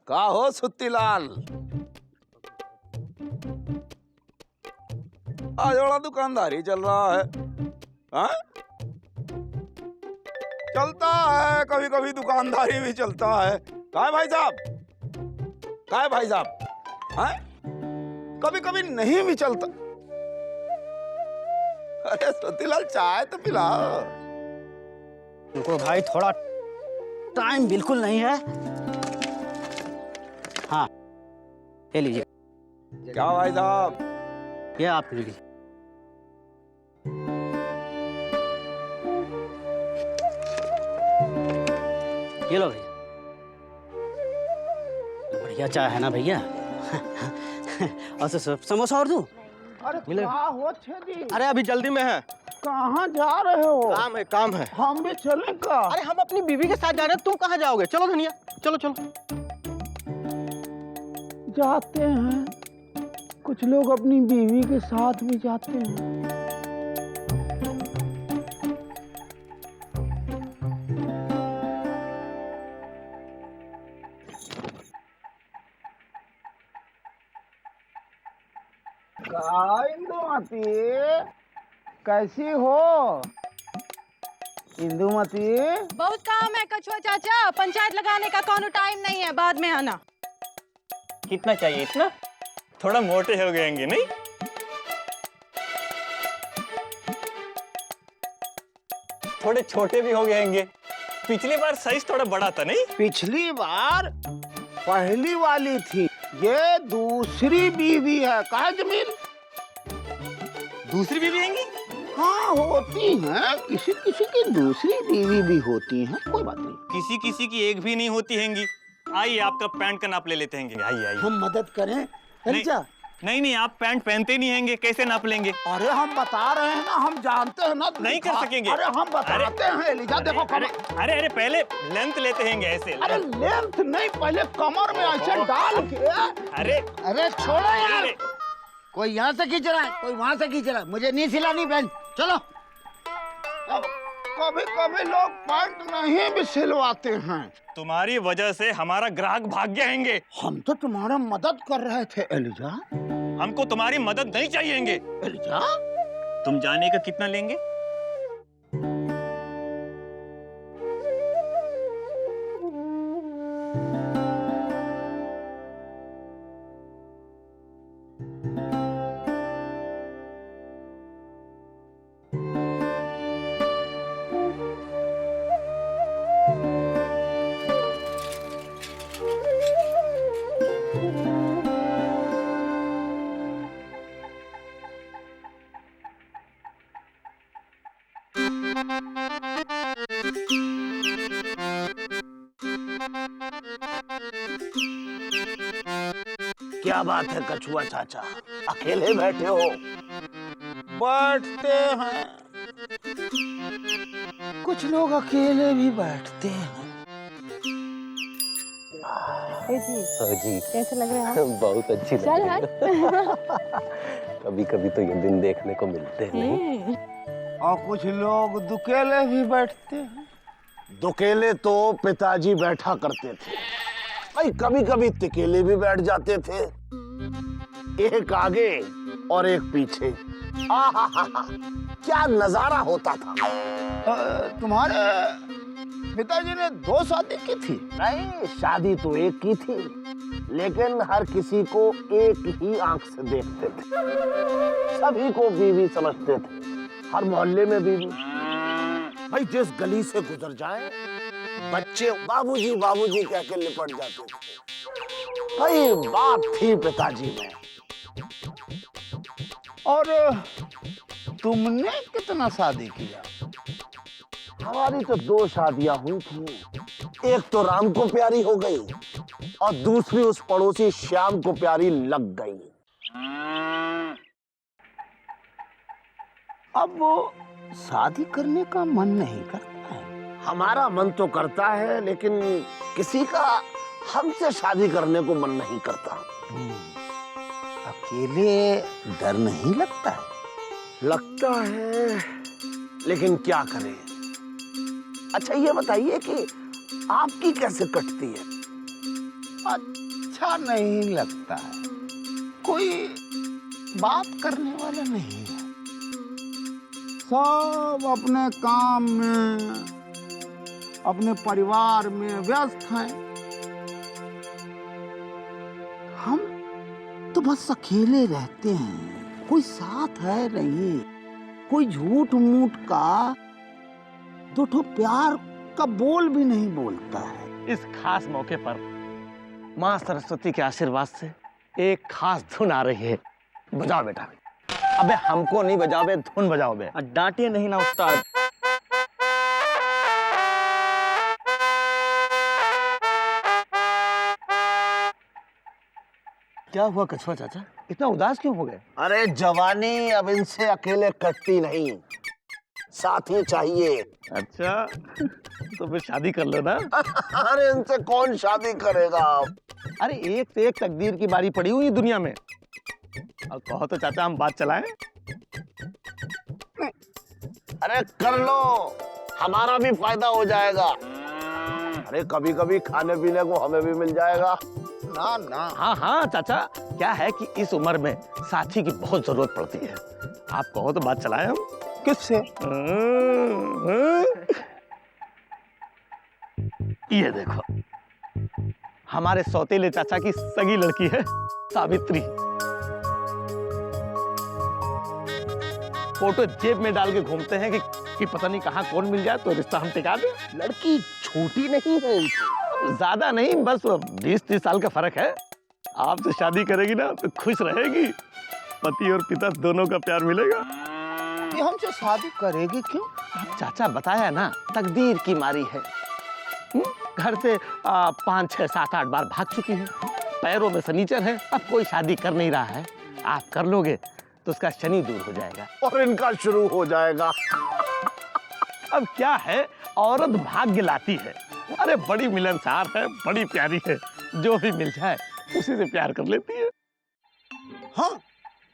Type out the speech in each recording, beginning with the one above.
का हो सुत्तीलाल, आज बड़ा दुकानदारी चल रहा है। हाँ? चलता है, कभी कभी दुकानदारी भी चलता है। का है भाई साहब? का है भाई साहब? हाँ? कभी कभी नहीं भी चलता। अरे सुत्तीलाल, चाय तो पिलाओ। देखो भाई, थोड़ा टाइम बिल्कुल नहीं है। हाँ, ये लीजिए। क्या भाई साहब? ये आप लीजिए। ये लो भैया, बढ़िया चाय है ना भैया? और समोसा और दूं? अरे क्या हो छेदी? अरे अभी जल्दी में है। कहाँ जा रहे हो? काम है। हम भी चलें का? अरे हम अपनी बीवी के साथ जा रहे हैं, तुम कहाँ जाओगे? चलो धनिया, चलो चलो। जाते हैं, कुछ लोग अपनी बीवी के साथ भी जाते हैं। इंदुमती, कैसी हो इंदुमती? बहुत काम है कछुआ चाचा, पंचायत लगाने का कोनो टाइम नहीं है, बाद में आना। कितना चाहिए? इतना? थोड़ा मोटे हो गएंगे नहीं? थोड़े छोटे भी हो गएंगे। पिछली बार साइज थोड़ा बड़ा था नहीं? पिछली बार पहली वाली थी, ये दूसरी बीवी है। कहा जमीन? दूसरी बीवी आएंगी? हाँ होती हैं, किसी किसी की दूसरी बीवी भी होती हैं, कोई बात नहीं। किसी किसी की एक भी नहीं होती हैंगी। आइए, आपका पैंट का नाप ले लेते हैं। आइए आइए। हम मदद करें? नहीं नहीं, आप पैंट पहनते नहीं हैंगे, कैसे नाप लेंगे? अरे हम बता रहे हैं ना, हम जानते हैं ना। नहीं कर सकेंगे। अरे हम बताते हैं एलिजा, देखो कमर। अरे पहले लेंथ लेते हैंगे ऐसे। अरे लेंथ नहीं, पहले कमर में ऐसे डाल के। अरे छोड़ो यार, कोई यहाँ से खींच रहा है, कोई वहाँ से खींच रहा है, मुझे नहीं सिलानी बहन, चलो। अब कभी कभी लोग पैंट नहीं भी सिलवाते हैं। तुम्हारी वजह से हमारा ग्राहक भाग गए हैंगे। हम तो तुम्हारा मदद कर रहे थे एलिजा। हमको तुम्हारी मदद नहीं चाहिएंगे। एलिजा, तुम जाने का कितना लेंगे? क्या बात है कछुआ चाचा, अकेले बैठे हो? बैठते हैं, कुछ लोग अकेले भी बैठते हैं। जी कैसे लग रहे हैं? बहुत अच्छी लग रही है। कभी कभी तो ये दिन देखने को मिलते हैं नहीं? और कुछ लोग दुकेले भी बैठते हैं। दुकेले तो पिताजी बैठा करते थे भाई, कभी कभी तिकेले भी बैठ जाते थे, एक आगे और एक पीछे। आहा, क्या नजारा होता था। तुम्हारे पिताजी ने 2 शादी की थी? नहीं, शादी तो एक की थी, लेकिन हर किसी को एक ही आंख से देखते थे, सभी को बीवी समझते थे, हर मोहल्ले में बीवी। भाई जिस गली से गुजर जाए बच्चे बाबूजी बाबूजी कह के लिपट जाते थे। भाई बात थी पिताजी में। और तुमने कितना शादी किया? हमारी तो 2 शादियां हुई थी। एक तो राम को प्यारी हो गई और दूसरी उस पड़ोसी श्याम को प्यारी लग गई। अब वो शादी करने का मन नहीं करता है। हमारा मन तो करता है लेकिन किसी का हमसे शादी करने को मन नहीं करता। अकेले डर नहीं लगता है? लगता है लेकिन क्या करें। अच्छा ये बताइए कि आपकी कैसे कटती है? अच्छा नहीं लगता है, कोई बात करने वाला नहीं है। सब अपने काम में अपने परिवार में व्यस्त हैं। हम तो बस अकेले रहते हैं, कोई साथ है नहीं। कोई झूठ मूठ का 2 ठो प्यार का बोल भी नहीं बोलता है। इस खास मौके पर माँ सरस्वती के आशीर्वाद से एक खास धुन आ रही है। बजाओ बेटा। अबे हमको नहीं बजाओ बे, धुन बजाओ बे। डांटिए नहीं ना उस्ताद। क्या हुआ कछुआ चाचा, इतना उदास क्यों हो गए? अरे जवानी अब इनसे अकेले कटती नहीं, साथी चाहिए। अच्छा तो फिर शादी कर लो ना। अरे इनसे कौन शादी करेगा? अरे एक से एक तकदीर की बारी पड़ी हुई दुनिया में। और कहो तो चाचा हम बात चलाएं। अरे कर लो, हमारा भी फायदा हो जाएगा। अरे कभी कभी खाने पीने को हमें भी मिल जाएगा। ना ना, हाँ हाँ चाचा, क्या है कि इस उम्र में साथी की बहुत जरूरत पड़ती है। आप कहो तो बात चलाएं हम। किससे? ये देखो, हमारे सौतेले चाचा की सगी लड़की है सावित्री। फोटो जेब में डाल के घूमते हैं कि पता नहीं कहाँ कौन मिल जाए तो रिश्ता हम टिका दें। लड़की छोटी नहीं है, ज्यादा नहीं, बस 20-30 साल का फर्क है। आपसे शादी करेगी ना तो खुश रहेगी, पति और पिता दोनों का प्यार मिलेगा। ये हमसे शादी करेगी क्यों? चाचा बताया ना, तकदीर की मारी है। घर से 5, 6, 7, 8 बार भाग चुकी है, पैरों में शनीचर है, अब कोई शादी कर नहीं रहा है। आप कर लोगे तो उसका शनि दूर हो जाएगा और इनका शुरू हो जाएगा। अब क्या है, औरत भाग्य लाती है। अरे बड़ी मिलनसार है, बड़ी प्यारी है, जो भी मिल जाए उसी से प्यार कर लेती है। हाँ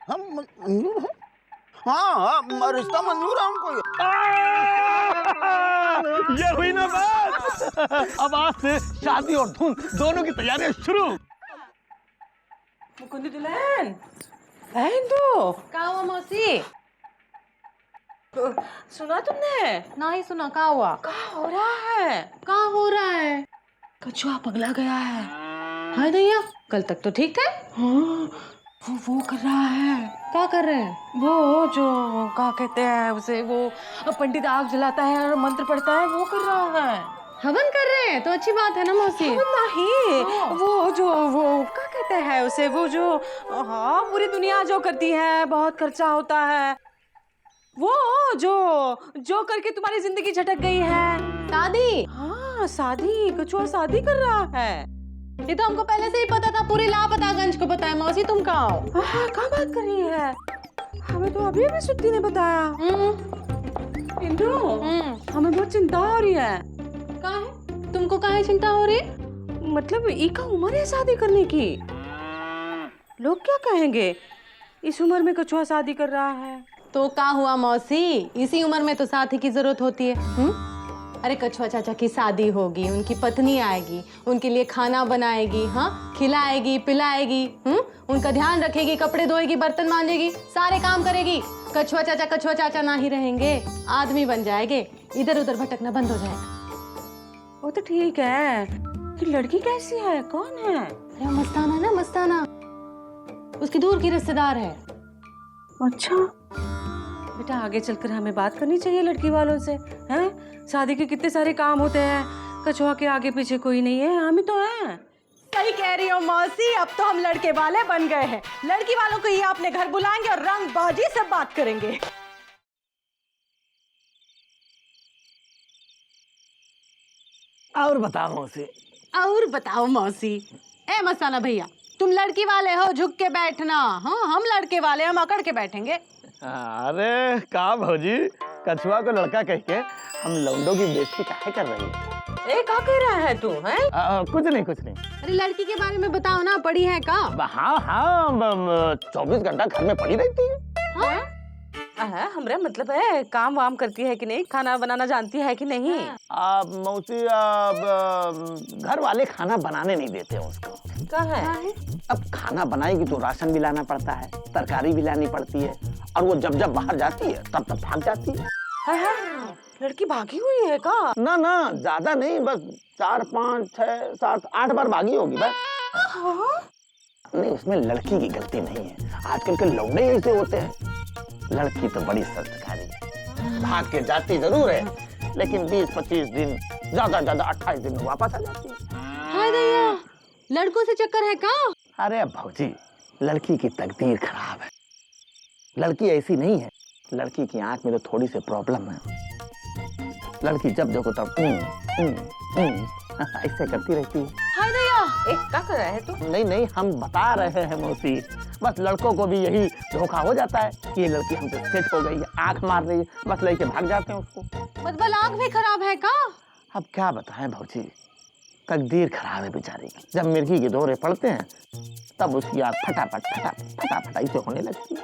हम मंजूर है। हाँ रिश्ता मंजूर है हमको। ये हुई ना बात। अब आज से शादी और धूम दोनों की तैयारियां शुरू। मुकुंदी दुल्हन, हिंदू का हुआ मौसी? सुना तुमने? नहीं सुना, का हुआ? क्या हो रहा है? का हो रहा है? कछुआ पगला गया है। हाय दैया, कल तक तो ठीक थे। हाँ, वो कर रहा है। क्या कर रहे हैं? वो जो क्या कहते हैं उसे, वो पंडित आग जलाता है और मंत्र पढ़ता है, वो कर रहा है। हवन कर रहे हैं तो अच्छी बात है ना मौसी। नहीं, वो क्या कहते हैं उसे, वो जो हाँ पूरी दुनिया जो करती है, बहुत खर्चा होता है, वो जो करके तुम्हारी जिंदगी झटक गई है। शादी? हाँ शादी, कछुआ शादी कर रहा है। ये तो हमको पहले से ही पता था, पूरी लापतागंज को पता है। मौसी तुम कहाँ हो? क्या बात कर रही है? हमें तो अभी अभी सुट्टी ने बताया। इंदु, हमें बहुत चिंता हो रही है। काहे? तुमको काहे चिंता हो रही? मतलब इका उम्र है शादी करने की, लोग क्या कहेंगे इस उम्र में कछुआ शादी कर रहा है। तो क्या हुआ मौसी, इसी उम्र में तो साथी की जरूरत होती है। अरे कछुआ चाचा की शादी होगी, उनकी पत्नी आएगी, उनके लिए खाना बनाएगी, हाँ खिलाएगी पिलाएगी, उनका ध्यान रखेगी, कपड़े धोएगी, बर्तन मांजेगी, सारे काम करेगी। कछुआ चाचा ना ही रहेंगे, आदमी बन जाएंगे, इधर उधर भटकना बंद हो जाएगा। वो तो ठीक है, कि लड़की कैसी है, कौन है? अरे मस्ताना ना, मस्ताना उसकी दूर की रिश्तेदार है। अच्छा, बेटा आगे चलकर हमें बात करनी चाहिए लड़की वालों से, हैं? शादी के कितने सारे काम होते हैं, कछुआ के आगे पीछे कोई नहीं है, हम ही तो हैं। सही कह रही हो मौसी, अब तो हम लड़के वाले बन गए हैं। लड़की वालों को ये अपने घर बुलाएंगे और रंगबाजी से बात करेंगे। और बताओ मौसी। और बताओ मौसी। ए मसाला भैया, तुम लड़की वाले हो, झुक के बैठना। हाँ, हम लड़के वाले, हम अकड़ के बैठेंगे। अरे का भौजी, कछुआ को लड़का कह के हम लौंडों की बेइज्जती काहे कर रही है? ए क्या कह रहा है तू, हैं? कुछ नहीं कुछ नहीं। अरे लड़की के बारे में बताओ ना, पढ़ी है का? हाँ हाँ, 24 घंटा घर में पड़ी रहती है। हमरा मतलब है काम वाम करती है कि नहीं, खाना बनाना जानती है कि नहीं? मौसी, घर वाले खाना बनाने नहीं देते हैं उसको। क्या है? अब खाना बनाएगी तो राशन भी लाना पड़ता है, तरकारी भी लानी पड़ती है, और वो जब जब बाहर जाती है तब तब भाग जाती है। लड़की भागी हुई है का? ना ना, ज्यादा नहीं, बस 4, 5, 6, 7, 8 बार भागी होगी बस। नहीं, उसमें लड़की की गलती नहीं है, आजकल के लौंडे ऐसे होते हैं। लड़की तो बड़ी संस्कारी है, भाग के जाती जरूर है, लेकिन 20-25 दिन, ज्यादा 28 दिन में वापस आ जाती है। हाय दैया, लड़कों से चक्कर है का? अरे भौजी, लड़की की तकदीर खराब है। लड़की ऐसी नहीं है, लड़की की आंख में तो थोड़ी सी प्रॉब्लम है। लड़की जब देखो तब ऐसे करती रहती है। हाय दैया, क्या कर रहा है तू? नहीं नहीं, हम बता रहे हैं मौसी, बस लड़कों को भी यही धोखा हो जाता है कि ये लड़की हमसे सेट हो गई है, आंख मार रही है, बस लेके भाग जाते हैं उसको। मतलब आंख भी खराब है का? अब क्या बताएं भौजी, तकदीर खराब है बेचारी की। जब मिर्गी के दौरे पड़ते हैं तब उसकी आंख फटाफट ऐसे होने लगती है।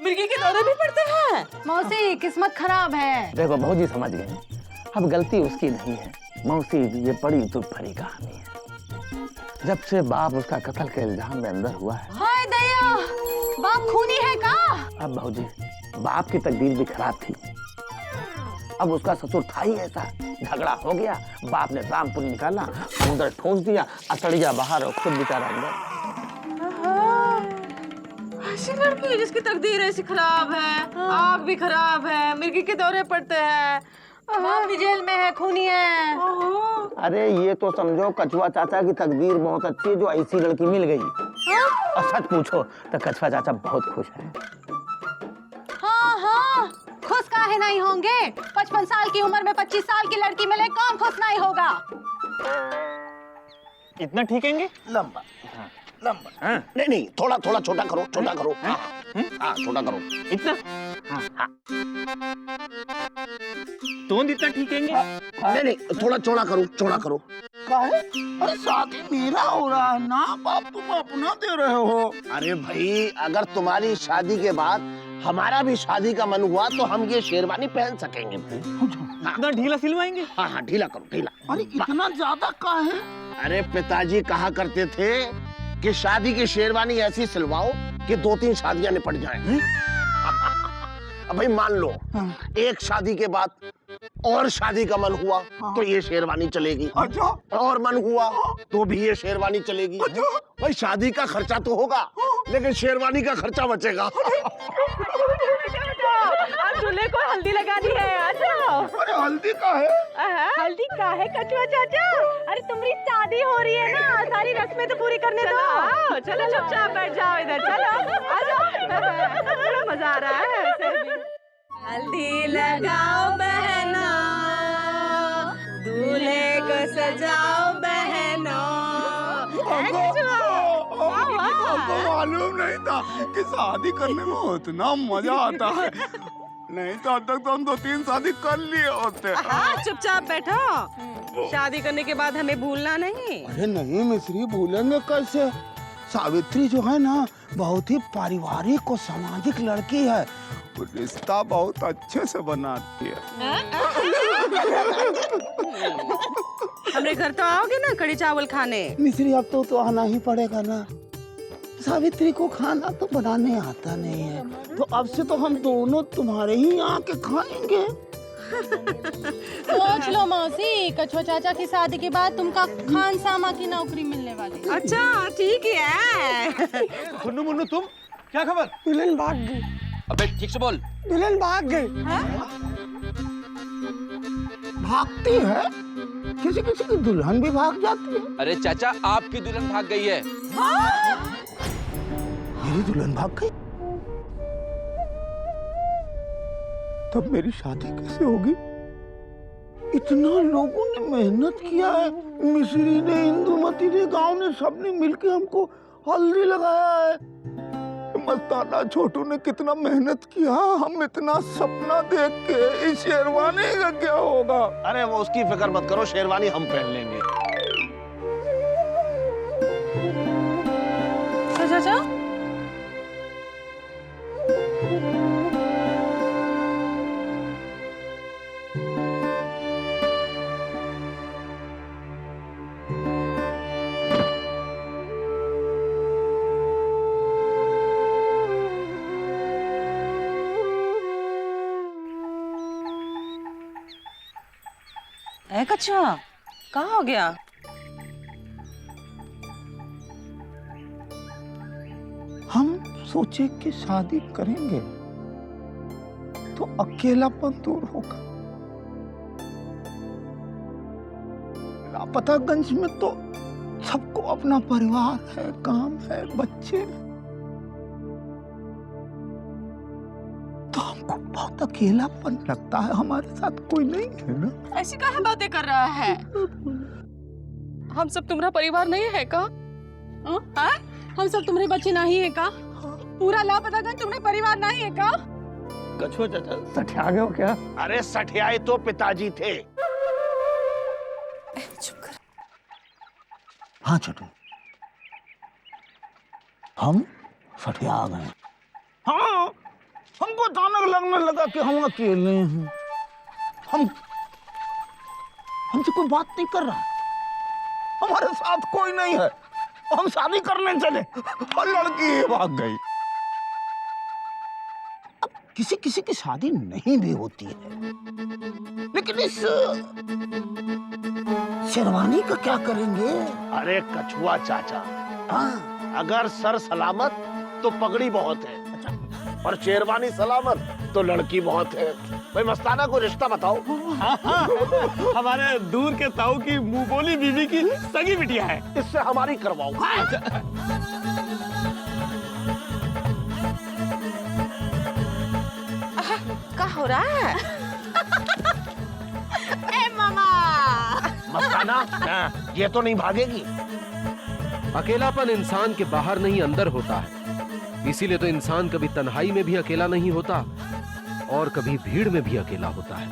मिर्गी के दौरे भी पड़ते हैं? मौसी, किस्मत खराब है। देखो भौजी, समझ गए, अब गलती उसकी नहीं है मौसी, ये बड़ी दुख भरी कहानी है। जब से बाप उसका कत्ल के इल्जाम में अंदर हुआ है। हाय दैया, बाप खूनी है का? अब भौजी, बाप की तकदीर भी खराब थी। अब उसका ससुर था ही ऐसा, झगड़ा हो गया, बाप ने रामपुर निकाला, अंदर ठोंस दिया, अतड़िया बाहर और खुद बेचारा अंदर। ऐसी लड़की जिसकी तकदीर ऐसी खराब है, आँख भी खराब है, मिर्गी के दौरे पड़ते हैं, बाप भी जेल में है, खूनी है। अरे ये तो समझो कछुआ चाचा की तकदीर बहुत अच्छी है जो ऐसी लड़की मिल गई। और सच पूछो तो कछुआ चाचा बहुत खुश है। हाँ, खुश काहे नहीं होंगे? 55 साल की उम्र में 25 साल की लड़की मिले, कौन खुश नहीं होगा? इतना ठीक है? लंबा नहीं नहीं, थोड़ा थोड़ा छोटा करो, छोटा करो। हाँ, छोटा करो। इतना? तो इतना ठीक है? नहीं नहीं, थोड़ा चौड़ा करो, चौड़ा करो। काहे? अरे शादी मेरा हो रहा है ना बाप, तुम अपना दे रहे हो। अरे भाई, अगर तुम्हारी शादी के बाद हमारा भी शादी का मन हुआ तो हम ये शेरवानी पहन सकेंगे भाई। इतना ढीला सिलवाएंगे? हाँ हाँ, ढीला करो, ढीला। अरे इतना ज्यादा काहे? अरे पिताजी कहा करते थे कि शादी की शेरवानी ऐसी सिलवाओ कि 2-3 शादियां निपट जाएं। अब भाई मान लो एक शादी के बाद और शादी का मन हुआ तो ये शेरवानी चलेगी। अच्छा। और मन हुआ तो भी ये शेरवानी चलेगी। भाई शादी का खर्चा तो होगा लेकिन शेरवानी का खर्चा बचेगा। दूल्हे को हल्दी लगानी है। अच्छा, अरे हल्दी काहे? हल्दी का है कछुआ चाचा? अरे तुम्हारी शादी हो रही है ना, सारी रस्में तो पूरी करने दो। चलो चुपचाप बैठ जाओ इधर, चलो आ जाओ, बड़ा मजा आ रहा है ऐसे भी। हल्दी लगाओ बहनों, दूल्हे को सजाओ बहनों। हमको मालूम नहीं था कि शादी करने में इतना मजा आता है। नहीं तो अब तक तो हम 2-3 शादी कर लिए होते। हाँ, चुपचाप बैठो, शादी करने के बाद हमें भूलना नहीं। अरे नहीं मिश्री, भूलेंगे कैसे? सावित्री जो है ना, बहुत ही पारिवारिक और सामाजिक लड़की है। वो रिश्ता बहुत अच्छे से बनाती है। हमरे घर तो आओगे ना कड़ी चावल खाने? मिश्री अब तो आना ही पड़ेगा ना। सावित्री को खाना तो बनाने आता नहीं है, तो अब से तो हम दोनों तुम्हारे ही आके खाएंगे। सोच लो मौसी, कछुआ चाचा की शादी के बाद तुमका खानसामा की नौकरी मिलने वाली। अच्छा ठीक है। मुन्नू मुन्नू, तुम क्या खबर? मिलन बांट दी। अबे ठीक से बोल। दुल्हन भाग गई। भागती है? किसी किसी की दुल्हन भी भाग जाती है। अरे चाचा, आपकी दुल्हन भाग गई है। मेरी दुल्हन भाग गई? तब मेरी शादी कैसे होगी? इतना लोगों ने मेहनत किया है, मिश्री ने, इंदुमती ने, गांव ने, सबने मिलकर हमको हल्दी लगाया है। मस्ताना छोटू ने कितना मेहनत किया, हम इतना सपना देख के इस शेरवानी का क्या होगा? अरे वो उसकी फिक्र मत करो, शेरवानी हम पहन लेंगे। चाचा कछुआ कहाँ हो गया? हम सोचे कि शादी करेंगे तो अकेलापन दूर होगा। लापतागंज में तो सबको अपना परिवार है, काम है, बच्चे, तो हमको बहुत अकेलापन लगता है। हमारे साथ कोई नहीं है ना। ऐसी काहे बातें कर रहा है? हम सब तुम्हारा परिवार नहीं है का? हाँ? हम सब तुम्हारे बच्चे नहीं है का? पूरा लापतागंज तुम्हारा परिवार नहीं है का? कछुआ चाचा सठिया गए हो क्या? अरे सठियाए तो पिताजी थे। चुप कर। हाँ छोटू, हम सठिया गए। हाँ, हमको अचानक लगने लगा कि हम अकेले हैं। हमसे कोई बात नहीं कर रहा, हमारे साथ कोई नहीं है। हम शादी करने चले और लड़की भाग गई। अब किसी किसी की शादी नहीं भी होती है, लेकिन इस शेरवानी का क्या करेंगे? अरे कछुआ चाचा, हाँ, अगर सर सलामत तो पगड़ी बहुत है, और शेरवानी सलामत तो लड़की बहुत है। भाई मस्ताना को रिश्ता बताओ। हमारे दूर के ताऊ की मुंह बोली बीवी की सगी बिटिया है। इससे हमारी करवाओ। क्या हो रहा है? ए मामा! मस्ताना, ये तो नहीं भागेगी। अकेलापन इंसान के बाहर नहीं अंदर होता है, इसीलिए तो इंसान कभी तन्हाई में भी अकेला नहीं होता और कभी भीड़ में भी अकेला होता है।